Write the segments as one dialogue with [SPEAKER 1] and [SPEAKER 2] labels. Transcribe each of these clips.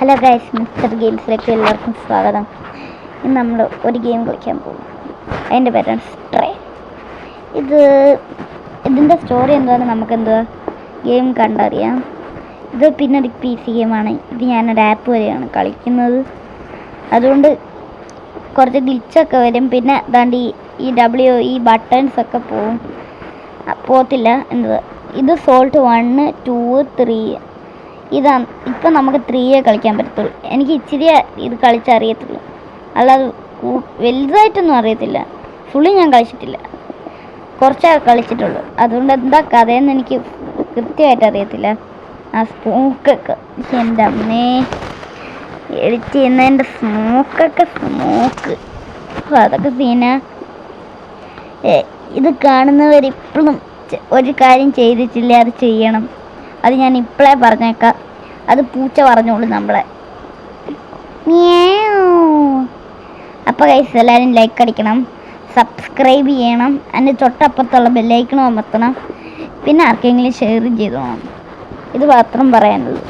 [SPEAKER 1] Hello guys, mister ഗെയിംസിലേക്ക് എല്ലാവർക്കും സ്വാഗതം. ഇന്ന് നമ്മൾ ഒരു ഗെയിം കളിക്കാൻ പോകും. അതിൻ്റെ പേരാണ് സ്ട്രേ. ഇതിൻ്റെ സ്റ്റോറി എന്താണെന്ന് നമുക്കെന്തുവാ ഗെയിം കണ്ടറിയാം. ഇത് പിന്നെ ഒരു PC ഗെയിമാണ്. ഇത് ഞാനൊരു ആപ്പ് വരെയാണ് കളിക്കുന്നത്. അതുകൊണ്ട് കുറച്ച് ഗ്ലിച്ചൊക്കെ വരും. പിന്നെ അതാണ്ട് ഈ ബട്ടൺസൊക്കെ പോകത്തില്ല. ഇത് സോൾട്ട് 1, 2, 3 ഇതാണ്. ഇപ്പം നമുക്ക് 3 കളിക്കാൻ പറ്റത്തുള്ളൂ. എനിക്ക് ഇച്ചിരി ഇത് കളിച്ചറിയത്തുള്ളൂ, അല്ലാതെ വലുതായിട്ടൊന്നും അറിയത്തില്ല. ഫുള്ളി ഞാൻ കളിച്ചിട്ടില്ല, കുറച്ചേ കളിച്ചിട്ടുള്ളൂ. അതുകൊണ്ട് എന്താ കഥയെന്ന് എനിക്ക് കൃത്യമായിട്ട് അറിയത്തില്ല. ആ സ്മോക്കൊക്കെ എൻ്റെ അമ്മേ എഡിറ്റ് ചെയ്യുന്നതിൻ്റെ സ്മോക്ക് അതൊക്കെ സീന. ഇത് കാണുന്നവരിപ്പോഴും ഒരു കാര്യം ചെയ്തിട്ടില്ല, അത് ചെയ്യണം. അത് ഞാൻ ഇപ്പോഴേ പറഞ്ഞേക്കാം. അത് പൂച്ച പറഞ്ഞോളൂ നമ്മളെ. അപ്പോൾ ഗൈസ് എല്ലാവരും ലൈക്ക് അടിക്കണം, സബ്സ്ക്രൈബ് ചെയ്യണം, അതിൻ്റെ തൊട്ടപ്പുറത്തുള്ള ബെല്ലൈക്കണും അമർത്തണം. പിന്നെ ആർക്കെങ്കിലും ഷെയർ ചെയ്തു പോകണം. ഇത് മാത്രം പറയാനുള്ളൂ.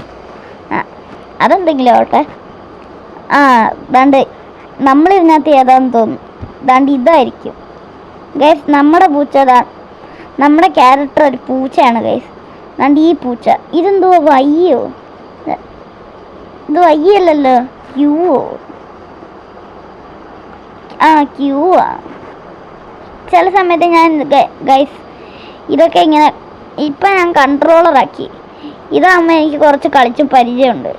[SPEAKER 1] അതെന്തെങ്കിലും ആവട്ടെ. ദാണ്ട് നമ്മളിതിനകത്ത് ഏതാന്ന് തോന്നുന്നു. ദാണ്ട് ഇതായിരിക്കും ഗൈസ് നമ്മുടെ പൂച്ച. നമ്മുടെ ക്യാരക്ടർ ഒരു പൂച്ചയാണ് ഗൈസ്. ദാണ്ട് ഈ പൂച്ച. ഇതെന്തോ വയ്യോ? ഇത് വയ്യല്ലല്ലോ, ക്യൂവോ? ക്യൂവാ. ചില സമയത്ത് ഞാൻ ഗൈസ് ഇതൊക്കെ ഇങ്ങനെ ഇപ്പം ഞാൻ കൺട്രോളറാക്കി. ഇതാകുമ്പോൾ എനിക്ക് കുറച്ച് കളിച്ച് പരിചയമുണ്ട്.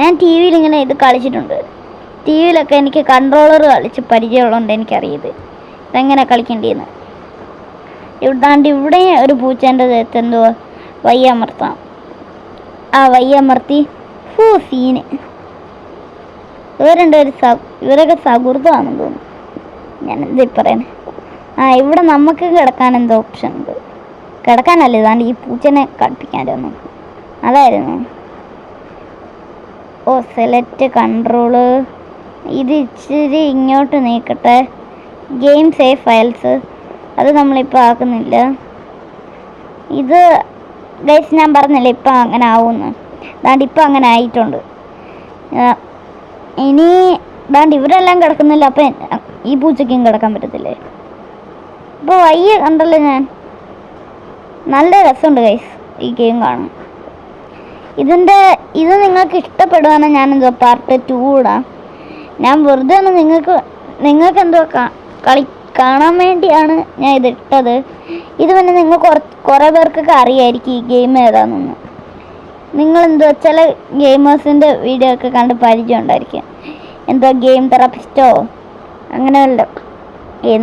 [SPEAKER 1] ഞാൻ TV ഇങ്ങനെ ഇത് കളിച്ചിട്ടുണ്ട്. TV എനിക്ക് കൺട്രോളർ കളിച്ച് പരിചയമുള്ളതുകൊണ്ട് എനിക്കറിയത് ഇതെങ്ങനെ കളിക്കേണ്ടിയെന്ന്. ഇവിടാണ്ട് ഇവിടെ ഒരു പൂച്ചേൻ്റെ ദേഹത്ത് എന്തോ വയ്യമർത്താം. വയ്യമർത്തി സീന്. ഇവരൊക്കെ സൗഹൃദമാണെന്ന് തോന്നുന്നു. ഞാനെന്താ പറയുന്നത്? ഇവിടെ നമുക്ക് കിടക്കാൻ എന്തോ ഓപ്ഷൻ ഉണ്ട്. കിടക്കാനല്ലേ, ഇതാണ്ട് ഈ പൂച്ചനെ കളിപ്പിക്കാനൊന്നും അതായിരുന്നു. Select control. ഇത് ഇച്ചിരി ഇങ്ങോട്ട് നീക്കട്ടെ. ഗെയിം സേവ് ഫയൽസ് അത് നമ്മളിപ്പോൾ ആക്കുന്നില്ല. ഇത് ഗൈസ് ഞാൻ പറഞ്ഞില്ലേ ഇപ്പം അങ്ങനെ ആവുമെന്ന്. ദാണ്ട് ഇപ്പം അങ്ങനെ ആയിട്ടുണ്ട്. ഇനി ദാണ്ട് ഇവരെല്ലാം കിടക്കുന്നില്ല. അപ്പം ഈ പൂച്ചയ്ക്കും കിടക്കാൻ പറ്റത്തില്ലേ? ഇപ്പോൾ വയ്യ കണ്ടല്ലോ ഞാൻ. നല്ല രസമുണ്ട് ഗൈസ് ഈ ഗെയിം കാണാൻ. ഇത് നിങ്ങൾക്ക് ഇഷ്ടപ്പെടുവാണെങ്കിൽ ഞാനെന്തോ പാർട്ട് 2 ഇടാം. ഞാൻ വെറുതെ ഒന്ന് നിങ്ങൾക്ക് എന്തോ കാണാൻ വേണ്ടിയാണ് ഞാൻ ഇതിട്ടത്. ഇത് പിന്നെ നിങ്ങൾ കുറേ പേർക്കൊക്കെ അറിയായിരിക്കും ഈ ഗെയിം ഏതാണെന്ന്. നിങ്ങളെന്തോ ചില ഗെയിമേഴ്സിൻ്റെ വീഡിയോ ഒക്കെ കണ്ട് പരിചയം ഉണ്ടായിരിക്കും. എന്തോ ഗെയിം തെറാപ്പിസ്റ്റോ അങ്ങനെയല്ല. ഗെയിം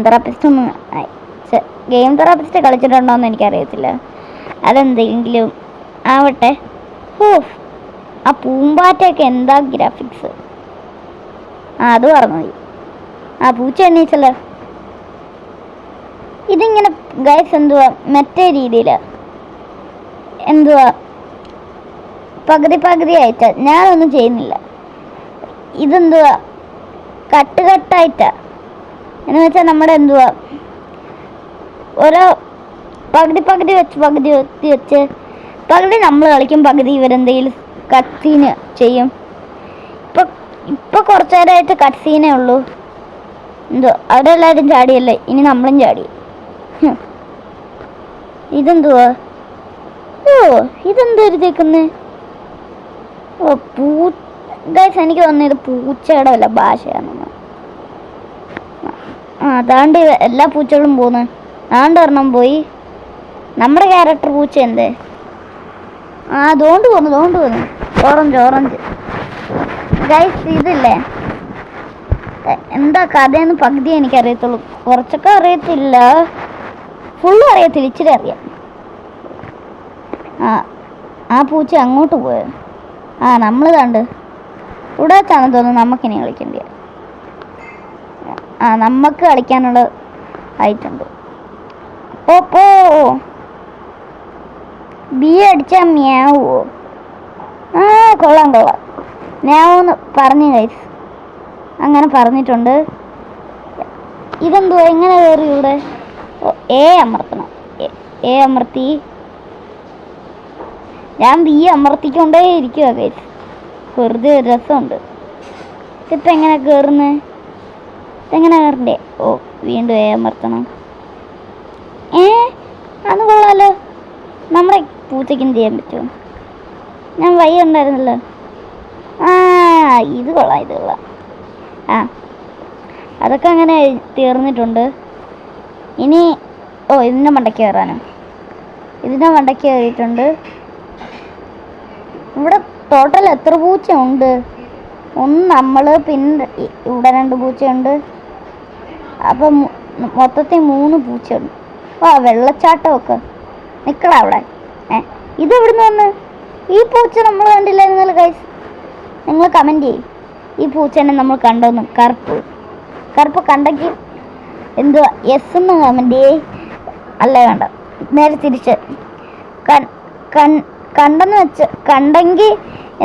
[SPEAKER 1] തെറാപ്പിസ്റ്റ് കളിച്ചിട്ടുണ്ടോയെന്ന് എനിക്കറിയത്തില്ല. അതെന്തെങ്കിലും ആവട്ടെ. ആ പൂമ്പാറ്റയൊക്കെ എന്താ ഗ്രാഫിക്സ്. അത് പറഞ്ഞു മതി. പൂച്ച എണ്ണീച്ചല്ലോ. ഇതിങ്ങനെ ഗൈസ് എന്തുവാ മറ്റേ രീതിയിലാണ് എന്തുവാ പകുതി ആയിട്ടാ. ഞാനൊന്നും ചെയ്യുന്നില്ല. ഇതെന്തുവാ കട്ടായിട്ടാ എന്ന് വെച്ചാൽ നമ്മുടെ എന്തുവാ ഓരോ പകുതി വെച്ച് പകുതി നമ്മൾ കളിക്കും, പകുതി ഇവരെന്തെങ്കിലും കട്ട് സീന് ചെയ്യും. ഇപ്പൊ കുറച്ചു നേരമായിട്ട് കട്ട് സീനേ ഉള്ളൂ. അവരെല്ലാവരും ചാടിയല്ലേ, ഇനി നമ്മളും ചാടി. ഇതെന്തുവാ? ഇതെന്തോ എഴുതിയേക്കുന്നേ? ഗൈസ് എനിക്ക് തോന്നുന്നു ഇത് പൂച്ചയുടെ വല്ല ഭാഷയാണെന്ന്. അതാണ്ട് എല്ലാ പൂച്ചകളും പോന്ന്. ഒരെണ്ണം പോയി. നമ്മുടെ ക്യാരക്ടർ പൂച്ച എന്തേ? അതുകൊണ്ട് പോന്നു. Orange guys. ഇതില്ലേ എന്താ കഥയെന്ന് പകുതി എനിക്കറിയത്തുള്ളൂ. കുറച്ചൊക്കെ അറിയത്തില്ല, ഫുള്ളും അറിയത്തില്ല, ഇച്ചിരി അറിയാം. പൂച്ച അങ്ങോട്ട് പോയത്. നമ്മൾ കണ്ട് ഇവിടെ വെച്ചാണെന്ന് തോന്നുന്നു നമുക്കിനി കളിക്കേണ്ടി. നമുക്ക് കളിക്കാനുള്ള ആയിട്ടുണ്ട്. പോ ബി അടിച്ചാ മ്യാവോ? കൊള്ളാം. മ്യാവോന്ന് പറഞ്ഞു ഗൈസ്. അങ്ങനെ പറഞ്ഞിട്ടുണ്ട്. ഇതെന്തോ എങ്ങനെ കയറി ഇവിടെ? അമർത്തണം. അമർത്തി. ഞാൻ ബി അമർത്തിക്കൊണ്ടേ ഇരിക്കുക ഗൈസ്. വെറുതെ ഒരു രസമുണ്ട്. ഇതിപ്പോൾ എങ്ങനെ കയറുന്നത്? ഇതെങ്ങനെ കയറണ്ടേ? ഓ വീണ്ടും അമർത്തണം. അത് കൊള്ളാലോ. നമ്മുടെ പൂച്ചയ്ക്ക് എന്ത് ചെയ്യാൻ പറ്റുമോ? ഞാൻ വഴി ഉണ്ടായിരുന്നല്ലോ. ഇത് കൊള്ളാം. അതൊക്കെ അങ്ങനെ തീർന്നിട്ടുണ്ട്. ഇനി ഇതിൻ്റെ മണ്ടയ്ക്ക് കയറാനോ? ഇതിൻ്റെ മണ്ടയ്ക്ക് കയറിയിട്ടുണ്ട്. ഇവിടെ ടോട്ടൽ എത്ര പൂച്ച ഉണ്ട്? ഒന്ന് നമ്മൾ, പിന്നെ ഇവിടെ 2 പൂച്ചയുണ്ട്. അപ്പം മൊത്തത്തിൽ 3 പൂച്ചയുണ്ട്. വെള്ളച്ചാട്ടമൊക്കെ നിൽക്കണം അവിടെ. ഇത് എവിടുന്ന് വന്ന്? ഈ പൂച്ച നമ്മൾ കണ്ടില്ലായിരുന്നല്ലോ ഗൈസ്. നിങ്ങൾ കമൻറ്റ് ചെയ്യും ഈ പൂച്ചേനെ നമ്മൾ കണ്ടോന്ന്. കറുപ്പ് കണ്ടെങ്കിൽ എന്തുവാ യെസ് എന്ന് കമൻറ്റ് ചെയ്യേ. അല്ല വേണ്ട, നേരെ തിരിച്ച് കണ്ടെന്ന് വെച്ച് കണ്ടെങ്കിൽ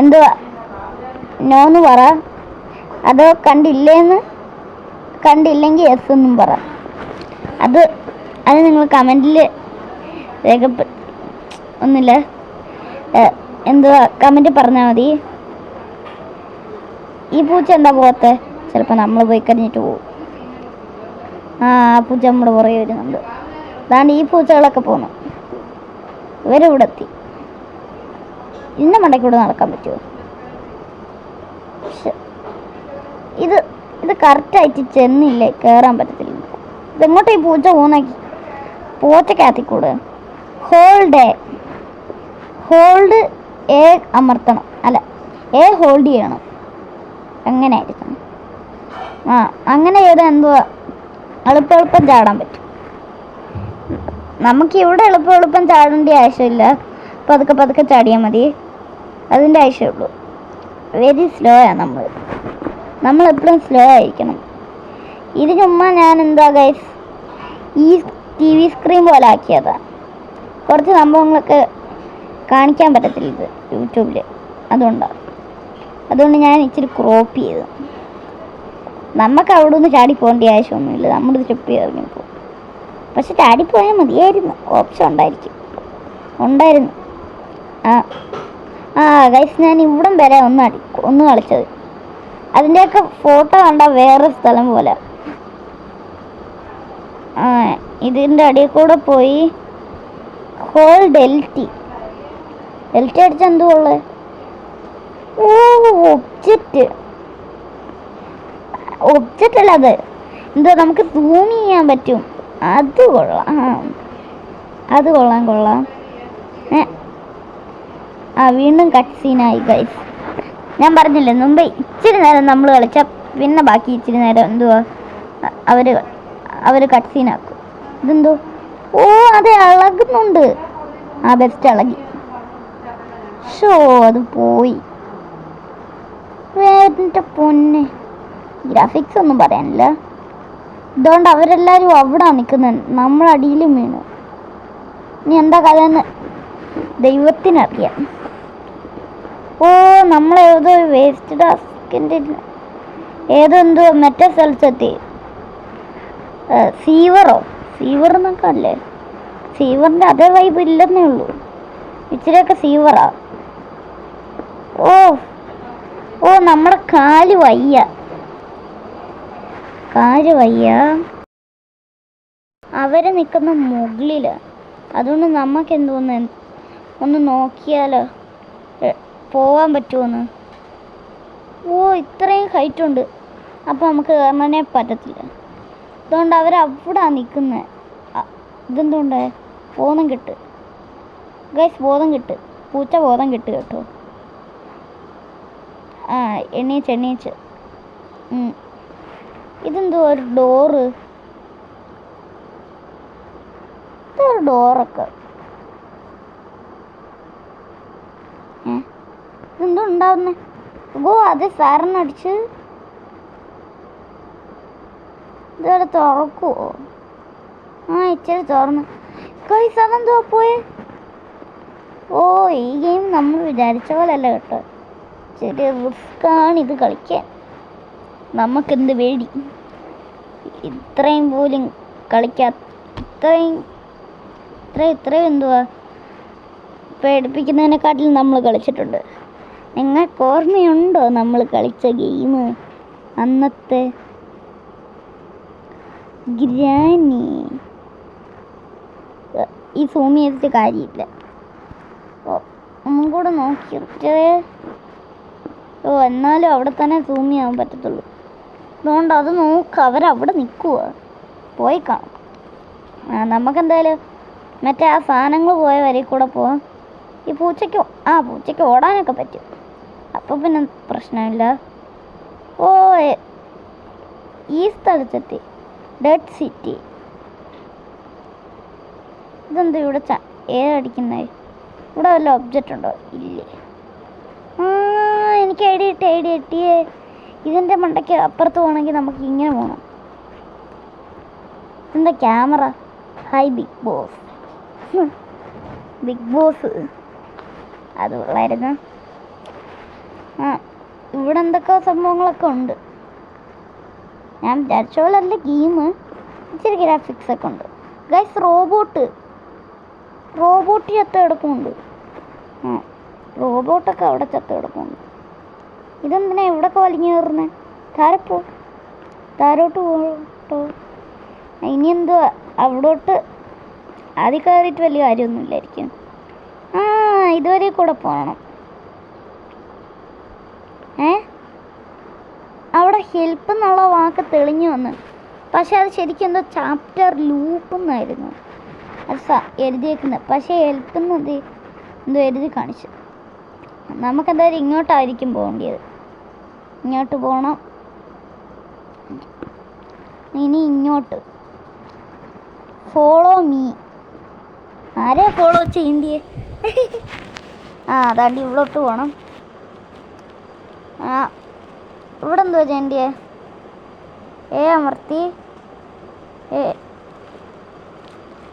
[SPEAKER 1] എന്തുവാ നോന്ന് പറ. അതോ കണ്ടില്ലെങ്കിൽ യെസ് എന്നും പറ. അത് നിങ്ങൾ കമൻറ്റിൽ ഒന്നുമില്ല, എന്തുവാ കമൻറ്റ് പറഞ്ഞാൽ മതി. ഈ പൂച്ച എന്താ പോകത്തെ? ചിലപ്പോൾ നമ്മൾ പോയി കഴിഞ്ഞിട്ട് പോകും. പൂച്ച നമ്മുടെ പുറകെ വരുന്നുണ്ട്. അതാണ്ട് ഈ പൂച്ചകളൊക്കെ പോന്നു. ഇവരിവിടെ എത്തി. ഇതിൻ്റെ മണ്ടയ്ക്കൂടെ നടക്കാൻ പറ്റുമോ? ഇത് കറക്റ്റായിട്ട് ചെന്നില്ലേ, കയറാൻ പറ്റത്തില്ല. ഇതെങ്ങോട്ട് ഈ പൂച്ച പോകുന്നാക്കി? പൂച്ചക്കകത്തിക്കൂടെ ഹോൾഡ് എ അമർത്തണം. അല്ല, എ ഹോൾഡ് ചെയ്യണം. അങ്ങനെ ആയിരിക്കണം. അങ്ങനെ ചെയ്താൽ എന്തുവാ എളുപ്പം ചാടാൻ പറ്റും. നമുക്ക് ഇവിടെ എളുപ്പം ചാടേണ്ട ആവശ്യമില്ല. പതുക്കെ ചാടിയാൽ മതി. അതിൻ്റെ ആവശ്യമുള്ളൂ. വെരി സ്ലോ ആണ് നമ്മളെപ്പോഴും സ്ലോ ആയിരിക്കണം. ഇത് ചുമ്മാ ഞാൻ എന്താ ഗൈസ് ഈ TV സ്ക്രീൻ പോലെ ആക്കിയതാണ്. കുറച്ച് സംഭവങ്ങളൊക്കെ കാണിക്കാൻ പറ്റത്തില്ല ഇത് യൂട്യൂബിൽ. അതുകൊണ്ട് ഞാൻ ഇച്ചിരി ക്രോപ്പ് ചെയ്തു. നമുക്ക് അവിടെ നിന്ന് ചാടി പോകേണ്ട ആവശ്യമൊന്നുമില്ല. നമ്മൾ സ്റ്റെപ്പ് ചെയ്ത് പോകും. പക്ഷെ ചാടിപ്പോയാൽ മതിയായിരുന്നു. ഓപ്ഷൻ ഉണ്ടായിരുന്നു. ഗൈസ് ഞാൻ ഇവിടം വരെ ഒന്ന് കളിച്ചത്. അതിൻ്റെയൊക്കെ ഫോട്ടോ കണ്ടാൽ വേറെ സ്ഥലം പോലെ. ഇതിൻ്റെ അടിയിൽ കൂടെ പോയി ഹോൾഡ് LT അടിച്ച എന്തുകൊള്ളേ? ഒബ്ജക്റ്റ് അല്ല അത്. എന്തോ നമുക്ക് സൂം ചെയ്യാൻ പറ്റും. അത് കൊള്ളാം. വീണ്ടും കട്ട് സീനായി ഗൈസ്. ഞാൻ പറഞ്ഞില്ലേ മുമ്പ് ഇച്ചിരി നേരം നമ്മൾ കളിച്ച പിന്നെ ബാക്കി ഇച്ചിരി നേരം എന്തുവാ അവർ കട്ട് സീനാക്കും. ഇതെന്തോ അത് ഇളകുന്നുണ്ട്. ബെസ്റ്റ് ഇളകി. അത് പോയി. എൻ്റെ പൊന്നെ, ഗ്രാഫിക്സ് ഒന്നും പറയാനില്ല. ഇതുകൊണ്ട് അവരെല്ലാവരും അവിടെ നിൽക്കുന്നത്, നമ്മളടിയിലും വീണു. ഇനി എന്താ കഥയെന്ന് ദൈവത്തിനറിയാം. നമ്മളേതോ വേസ്റ്റ് ഡാസ്കിൻ്റെ എന്തോ മറ്റേ സ്ഥലത്തെത്തി. സീവർ എന്നൊക്കെ അല്ലേ? സീവറിൻ്റെ അതേ വൈബ് ഇല്ലെന്നേ ഉള്ളൂ. ഇച്ചിരിയൊക്കെ സീവറാ. നമ്മുടെ കാല് വയ്യ. അവര് നിൽക്കുന്ന മുകളില്. അതുകൊണ്ട് നമുക്ക് എന്തോന്ന് ഒന്ന് നോക്കിയാലോ പോവാൻ പറ്റുമോന്ന്. ഇത്രയും ഹൈറ്റ് ഉണ്ട്. അപ്പോൾ നമുക്ക് കയറാനേ പറ്റത്തില്ല. അതുകൊണ്ട് അവരവിടെ നിൽക്കുന്നത്. ഇതെന്തുകൊണ്ട് ബോധം കിട്ട് ഗൈസ്, ബോധം കിട്ട്. പൂച്ച ബോധം കിട്ട് കേട്ടോ. എണീച്ച് ഇതെന്തോ ഒരു ഡോറൊക്കെ ഇതെന്തോ ഉണ്ടാവുന്നേ? അത് സാറിനടിച്ച് ഇതുവരെ തുറക്കുവോ? ഇച്ചിരി തുറന്ന് ഗൈസ്. അതെന്തോ പോയെ? ഈ ഗെയിം നമ്മൾ വിചാരിച്ച പോലല്ല കേട്ടോ. ചെറിയ റിസ്ക്കാണ് ഇത് കളിക്കാൻ. നമുക്കെന്ത് പേടി. ഇത്രയും പോലും ഇത്രയും എന്തുവാ പേടിപ്പിക്കുന്നതിനെക്കാട്ടിലും നമ്മൾ കളിച്ചിട്ടുണ്ട്. നിങ്ങൾക്ക് ഓർമ്മയുണ്ടോ നമ്മൾ കളിച്ച ഗെയിം? അന്നത്തെ ഗ്രാനി. ഈ സൂം ചെയ്തിട്ട് കാര്യമില്ല. ഒന്നും കൂടെ നോക്കിയിട്ട് എന്നാലും അവിടെ തന്നെ സൂം ചെയ്യാൻ പറ്റത്തുള്ളൂ. അതുകൊണ്ട് അത് നോക്കുക. അവരവിടെ നിൽക്കുക. പോയി കാണും. നമുക്കെന്തായാലും മറ്റേ ആ സാധനങ്ങൾ പോയ വരയിൽ കൂടെ പോവാം. ഈ പൂച്ചയ്ക്ക് ഓടാനൊക്കെ പറ്റും. അപ്പോൾ പിന്നെ പ്രശ്നമില്ല. ഓ, ഈ സ്ഥലത്തെത്തി. Dead city. ഇതെന്താ ഇവിടെ ഏതടിക്കുന്നത്? ഇവിടെ വല്ല ഒബ്ജക്റ്റ് ഉണ്ടോ? ഇല്ലേ. എനിക്ക് ഐഡിയ കിട്ടിയേ. ഇതിൻ്റെ മണ്ടയ്ക്ക് അപ്പുറത്ത് പോകണമെങ്കിൽ നമുക്ക് ഇങ്ങനെ പോകണം. എന്താ camera? Hi Bigg Boss. Bigg Boss അത് ഉള്ളായിരുന്നു. ഇവിടെ എന്തൊക്കെ സംഭവങ്ങളൊക്കെ ഉണ്ട്. ഞാൻ വിചാരിച്ച പോലല്ല ഗെയിം. ഇച്ചിരി ഗ്രാഫിക്സ് ഒക്കെ ഉണ്ട് ഗൈസ്. റോബോട്ട് ചത്ത് കിടക്കുന്നുണ്ട്. റോബോട്ടൊക്കെ അവിടെ ചത്ത് കിടക്കുന്നുണ്ട്. ഇതെന്തിനാ ഇവിടൊക്കെ വലിഞ്ഞു കയറുന്നത്? താരോട്ട് പോട്ടോ. ഇനി എന്തുവാ അവിടോട്ട് ആദ്യം കയറിയിട്ട് വലിയ കാര്യമൊന്നുമില്ലായിരിക്കും. ഇതുവരെ കൂടെ പോകണം. അവിടെ ഹെൽപ്പ് എന്നുള്ള വാക്ക് തെളിഞ്ഞു വന്ന്. പക്ഷെ അത് ശരിക്കും എന്തോ ചാപ്റ്റർ ലൂപ്പ് എന്നായിരുന്നു അത് എഴുതിയേക്കുന്നത്. പക്ഷേ ഹെൽപ്പ് എന്ന് എന്തോ എഴുതി കാണിച്ചു. നമുക്കെന്തായാലും ഇങ്ങോട്ടായിരിക്കും പോകേണ്ടത്. ഇങ്ങോട്ട് പോകണം. ഇനി ഇങ്ങോട്ട്. Follow me. ആരെ ഫോളോ ചെയ്യണ്ടേ? അതാണ്ട് ഇവിടോട്ട് പോകണം. ഇവിടെ എന്തോ ചെയ്യണ്ടേ? അമർത്തി.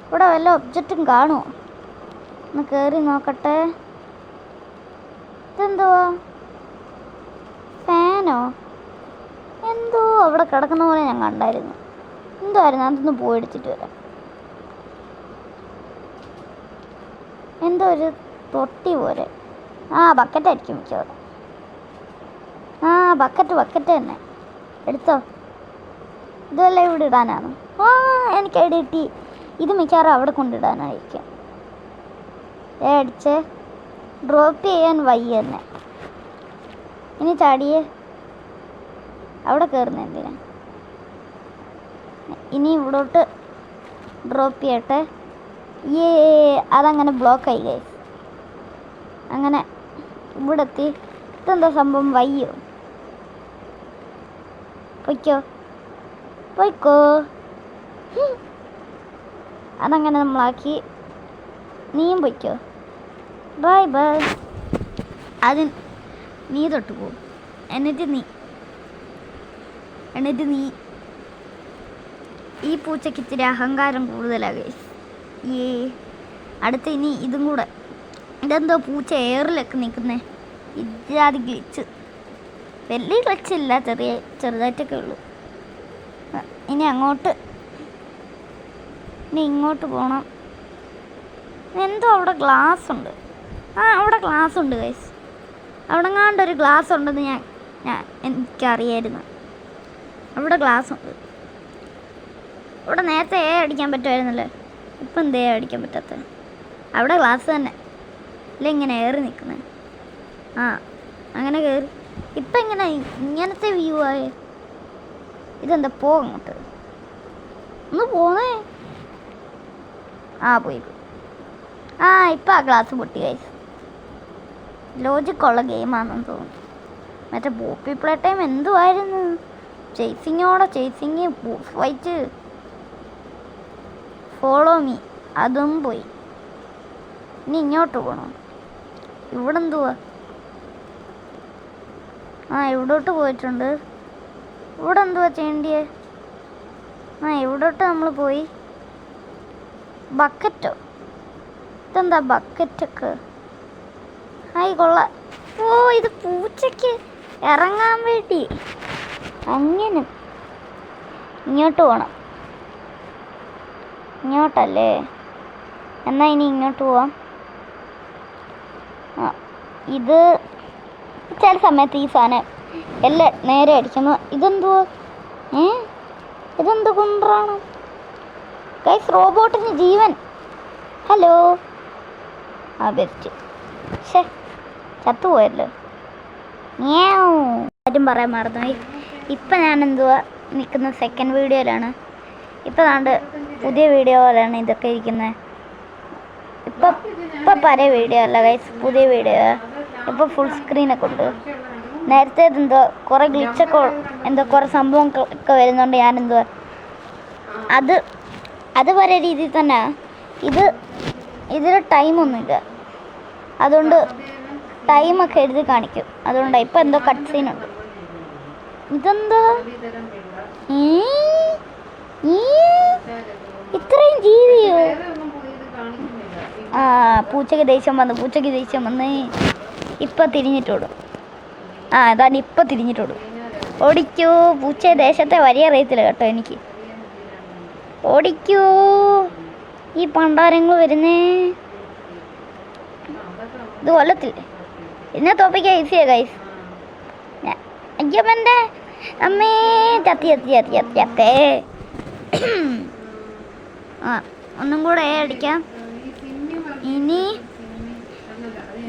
[SPEAKER 1] ഇവിടെ വല്ല ഒബ്ജക്റ്റും കാണുമോ? ഒന്ന് കയറി നോക്കട്ടെ. ഇതെന്തുവാ? ഫാനോ? എന്തോ അവിടെ കിടക്കുന്ന പോലെ ഞാൻ കണ്ടായിരുന്നു. എന്തായിരുന്നു? അതൊന്ന് പോയെടുത്തിട്ട് വരാം. എന്തോ ഒരു തൊട്ടി പോലെ. ബക്കറ്റായിരിക്കും മിക്കവാറും. ബക്കറ്റ് തന്നെ. എടുത്തോ. ഇതെല്ലാം ഇവിടെ ഇടാനാണ്. എനിക്ക് ഐഡിയ കിട്ടി. ഇത് മിക്കവാറും അവിടെ കൊണ്ടിടാനായിരിക്കും. അടിച്ച് ഡ്രോപ്പ് ചെയ്യാൻ വയ്യ തന്നെ. ഇനി ചാടിയേ. അവിടെ കയറുന്ന എന്തിനാ? ഇനി ഇവിടോട്ട് ഡ്രോപ്പ് ചെയ്യട്ടെ. അതങ്ങനെ ബ്ലോക്കായി ഗൈസ്. അങ്ങനെ ഇവിടെ എത്തി. ഇതെന്താ സംഭവം? വയ്യോ? പൊയ്ക്കോ. അതങ്ങനെ നമ്മളാക്കി. നീയും പൊയ്ക്കോ. ബൈ. നീ തൊട്ട് പോകും. എന്നിട്ട് നീ ഈ പൂച്ചയ്ക്ക് ഇച്ചിരി അഹങ്കാരം കൂടുതലാണ് ഗൈസ്. അടുത്ത് ഇനി ഇതും കൂടെ. ഇതെന്തോ പൂച്ച എയറിലൊക്കെ നിൽക്കുന്നേ. ഇജാതി ഗ്ലിച്ച്. വലിയ ഗ്ലിച്ചില്ല, ചെറുതായിട്ടൊക്കെ ഉള്ളൂ. ഇനി ഇങ്ങോട്ട് പോകണം. എന്തോ അവിടെ ഗ്ലാസ് ഉണ്ട്. അവിടെ ഗ്ലാസ് ഉണ്ട് ഗൈസ്. അവിടെ എങ്ങാണ്ടൊരു ഗ്ലാസ് ഉണ്ടെന്ന് എനിക്കറിയായിരുന്നു. അവിടെ ഗ്ലാസ് ഉണ്ട്. ഇവിടെ നേരത്തെ അടിക്കാൻ പറ്റുമായിരുന്നല്ലേ. ഇപ്പം എന്തേ അടിക്കാൻ പറ്റാത്ത? അവിടെ ഗ്ലാസ് തന്നെ അല്ല ഇങ്ങനെ ഏറി നിൽക്കുന്നത്. അങ്ങനെ കയറി. ഇപ്പം എങ്ങനെ ഇങ്ങനത്തെ വ്യൂ ആയേ? ഇതെന്താ? അങ്ങോട്ട് ഒന്ന് പോന്നേ. പോയി. ഇപ്പം ആ ഗ്ലാസ് പൊട്ടി ഗൈസ്. ലോജിക്കുള്ള ഗെയിമാണെന്ന് തോന്നുന്നു. മറ്റേ പോപ്പി പ്ലേ ടൈം എന്തുമായിരുന്നു? ചേസിങ് ബൂസ് ഫൈറ്റ്, ഫോളോ മീ അതും പോയി. ഇനി ഇങ്ങോട്ട് പോകണം. ഇവിടെ എന്തുവാ? ഇവിടോട്ട് പോയിട്ടുണ്ട്. ഇവിടെ എന്തുവാ ചെയ്യണ്ടേ? ഇവിടോട്ട് നമ്മൾ പോയി. ബക്കറ്റോ? ഇതെന്താ ബക്കറ്റൊക്കെ? കൊള്ളാം. ഇത് പൂച്ചയ്ക്ക് ഇറങ്ങാൻ വേണ്ടി. അങ്ങനെ ഇങ്ങോട്ട് പോകണം. ഇങ്ങോട്ടല്ലേ? എന്നാൽ ഇനി ഇങ്ങോട്ട് പോവാം. ഇത് ചില സമയത്ത് ഈ സാധനം എല്ലാം നേരെ അടിക്കുന്നു. ഇതെന്തുവാ? ഇതെന്ത് കുണ്ടാണ് ഗൈസ്? റോബോട്ടിന് ജീവൻ. ഹലോ. ആ ബെസ്റ്റ്. ശേ, ചത്തുപോയല്ലോ. ആരും പറയാൻ മറന്നുപോയി. ഇപ്പം ഞാൻ എന്തുവാ നിൽക്കുന്ന സെക്കൻഡ് വീഡിയോയിലാണ്. ഇപ്പം താണ്ട് പുതിയ വീഡിയോ പോലെയാണ് ഇതൊക്കെ ഇരിക്കുന്നത്. ഇപ്പം പഴയ വീഡിയോ അല്ല ഗൈസ്, പുതിയ വീഡിയോ. ഇപ്പോൾ ഫുൾ സ്ക്രീനൊക്കെ ഉണ്ട്. നേരത്തെ എന്തോ കുറേ ഗ്ലിച്ചൊക്കെ എന്തോ കുറേ സംഭവങ്ങളൊക്കെ വരുന്നുണ്ട്. ഞാനെന്തുവാ അത് പല രീതിയിൽ തന്നെ. ഇതിൽ ടൈമൊന്നുമില്ല, അതുകൊണ്ട് ടൈമൊക്കെ എഴുതി കാണിക്കും. അതുകൊണ്ട് ഇപ്പം എന്തോ കട്ട് സീനുണ്ട്. ഇതെന്താ ഇത്രയും ജീവിയോ? പൂച്ചയ്ക്ക് ദേഷ്യം വന്ന് ഇപ്പം തിരിഞ്ഞിട്ടോടും. അതാണ് ഇപ്പം തിരിഞ്ഞിട്ടോടും. ഓടിക്കൂ. പൂച്ച ദേശത്തെ വരിയ അറിയത്തില്ല കേട്ടോ എനിക്ക്. ഓടിക്കൂ. ഈ പണ്ടാരങ്ങൾ വരുന്നേ. ഇത് കൊല്ലത്തില്ലേ? എന്നെ തോപ്പിക്കാൻ ഈസിയാ ഗൈസ്. അയ്യമ്മൻ്റെ അമ്മേ, ചത്തേ. ഒന്നും കൂടെ അടിക്കാം.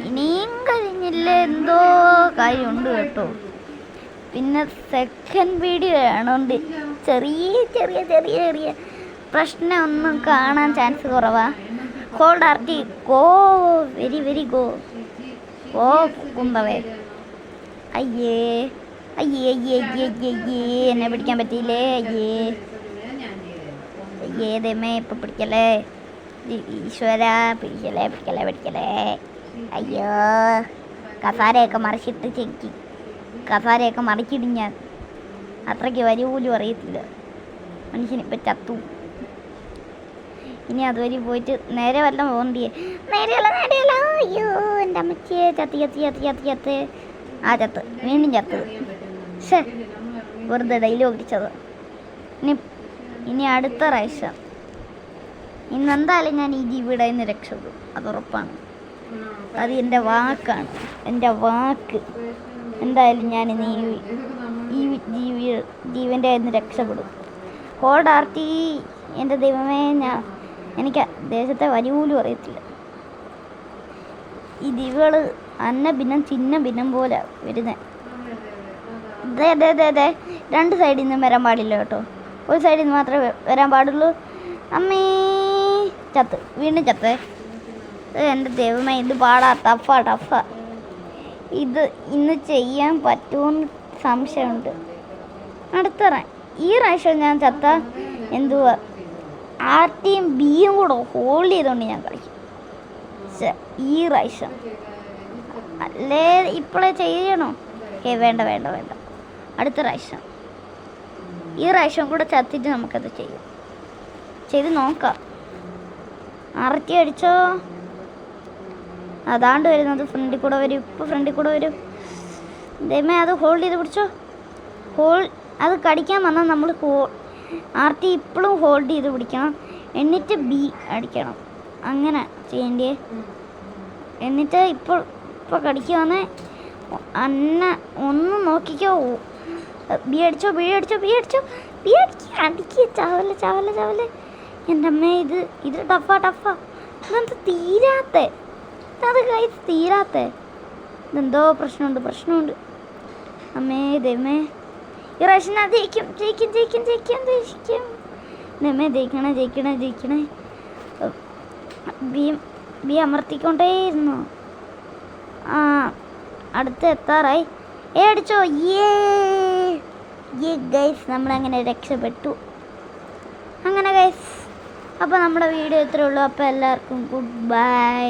[SPEAKER 1] ഇനിയും കഴിഞ്ഞില്ല, എന്തോ കാര്യമുണ്ട് കേട്ടോ. പിന്നെ സെക്കൻഡ് വീഡിയോ ആണോണ്ട് ചെറിയ പ്രശ്നമൊന്നും കാണാൻ ചാൻസ് കുറവാ. ഹോൾഡ് ആർട്ടി ഗോ, വെരി ഗോ കുന്തവേ. അയ്യേ എന്നെ പിടിക്കാൻ പറ്റിയില്ലേ? അയ്യേ ദമേ, ഇപ്പം പിടിക്കല്ലേ ഈശ്വര, പിടിക്കലേ. അയ്യോ, കസാരയൊക്കെ മറിച്ചിടിഞ്ഞാൽ അത്രയ്ക്ക് പോലും അറിയത്തില്ല. മനുഷ്യനിപ്പം ചത്തു. ഇനി അതുവരെ പോയിട്ട് നേരെ വല്ലതും പോകണ്ടിയേ. നേരെയല്ല. അയ്യോ, എൻ്റെ അമ്മച്ചിയെ ചത്ത്. ചത്ത്, വീണ്ടും ചത്ത്. ശേ, വെറുതെ ഡൈലോഗ് അടിച്ചത്. ഇനി അടുത്ത പ്രാവശ്യം ഇന്നെന്തായാലും ഞാൻ ഈ ജീവിയുടെ നിന്ന് രക്ഷപ്പെടും, അത് ഉറപ്പാണ്. അത് എൻ്റെ വാക്കാണ്, എൻ്റെ വാക്ക്. എന്തായാലും ഞാൻ ഇന്ന് ഈ ജീവൻ്റെ നിന്ന് രക്ഷപ്പെടും. ഹോൾഡ് ആർട്ടി. എൻ്റെ ദൈവമേ, എനിക്ക് ദേശത്തെ വരിപോലും അറിയത്തില്ല. ഈ ജീവികൾ അന്ന ഭിന്നം ചിഹ്നം ഭിന്നം പോലെ വരുന്നത്. അതെ, രണ്ട് സൈഡിൽ നിന്നും വരാൻ പാടില്ല കേട്ടോ. ഒരു സൈഡിൽ നിന്ന് മാത്രമേ വരാൻ പാടുള്ളൂ. അമ്മേ, വീണ്ടും ചത്തേ. എൻ്റെ ദൈവമേ, ഇത് പാടാ, ടഫാ. ഇത് ഇന്ന് ചെയ്യാൻ പറ്റുമെന്ന് സംശയമുണ്ട്. ഈ പ്രാവശ്യം ഞാൻ ചത്ത എന്തുവാ ആർട്ടിയും ബിയും കൂടെ ഹോൾഡ് ചെയ്തുകൊണ്ട് ഞാൻ കളിക്കും. ഈ പ്രാവശ്യം അല്ലേ ഇപ്പോഴേ ചെയ്യണോ? വേണ്ട. അടുത്ത പ്രാവശ്യം, ഈ പ്രാവശ്യം കൂടെ ചത്തിട്ട് നമുക്കത് ചെയ്ത് നോക്കാം. ആർട്ടി അടിച്ചോ? അതാണ്ട് വരുന്നത് ഫ്രണ്ടിൽ കൂടെ വരും. ദൈവമേ, അത് ഹോൾഡ് ചെയ്ത് പിടിച്ചോ. അത് കടിക്കാൻ വന്നാൽ നമ്മൾ ആർട്ടി ഇപ്പോഴും ഹോൾഡ് ചെയ്ത് പിടിക്കണം. എന്നിട്ട് ബി അടിക്കണം. അങ്ങനെ ചെയ്യേണ്ടേ. എന്നിട്ട് ഇപ്പോൾ കടിക്കുവാന്നേ അന്ന ഒന്ന് നോക്കിക്കോ. ബി അടിച്ചോ. ചാവല്ലേ. എൻ്റെ അമ്മേ, ഇത് ടഫാ. ഇതെന്താ തീരാത്തെ? അത് കൈസ് തീരാത്തെ. ഇതെന്തോ പ്രശ്നമുണ്ട്. അമ്മേ ദൈവമേ, ഈ പ്രാവശ്യം ഞാൻ ജയിക്കും. ദൈവമേ, ജയിക്കണേ. ബി അമർത്തിക്കൊണ്ടേയിരുന്നു. അടുത്ത് എത്താറായി. അടിച്ചോ. ഗൈസ്, നമ്മളങ്ങനെ രക്ഷപ്പെട്ടു. അങ്ങനെ ഗൈസ്, അപ്പോൾ നമ്മുടെ വീഡിയോ ഇത്രയേ ഉള്ളൂ. അപ്പോൾ എല്ലാവർക്കും ഗുഡ് ബൈ.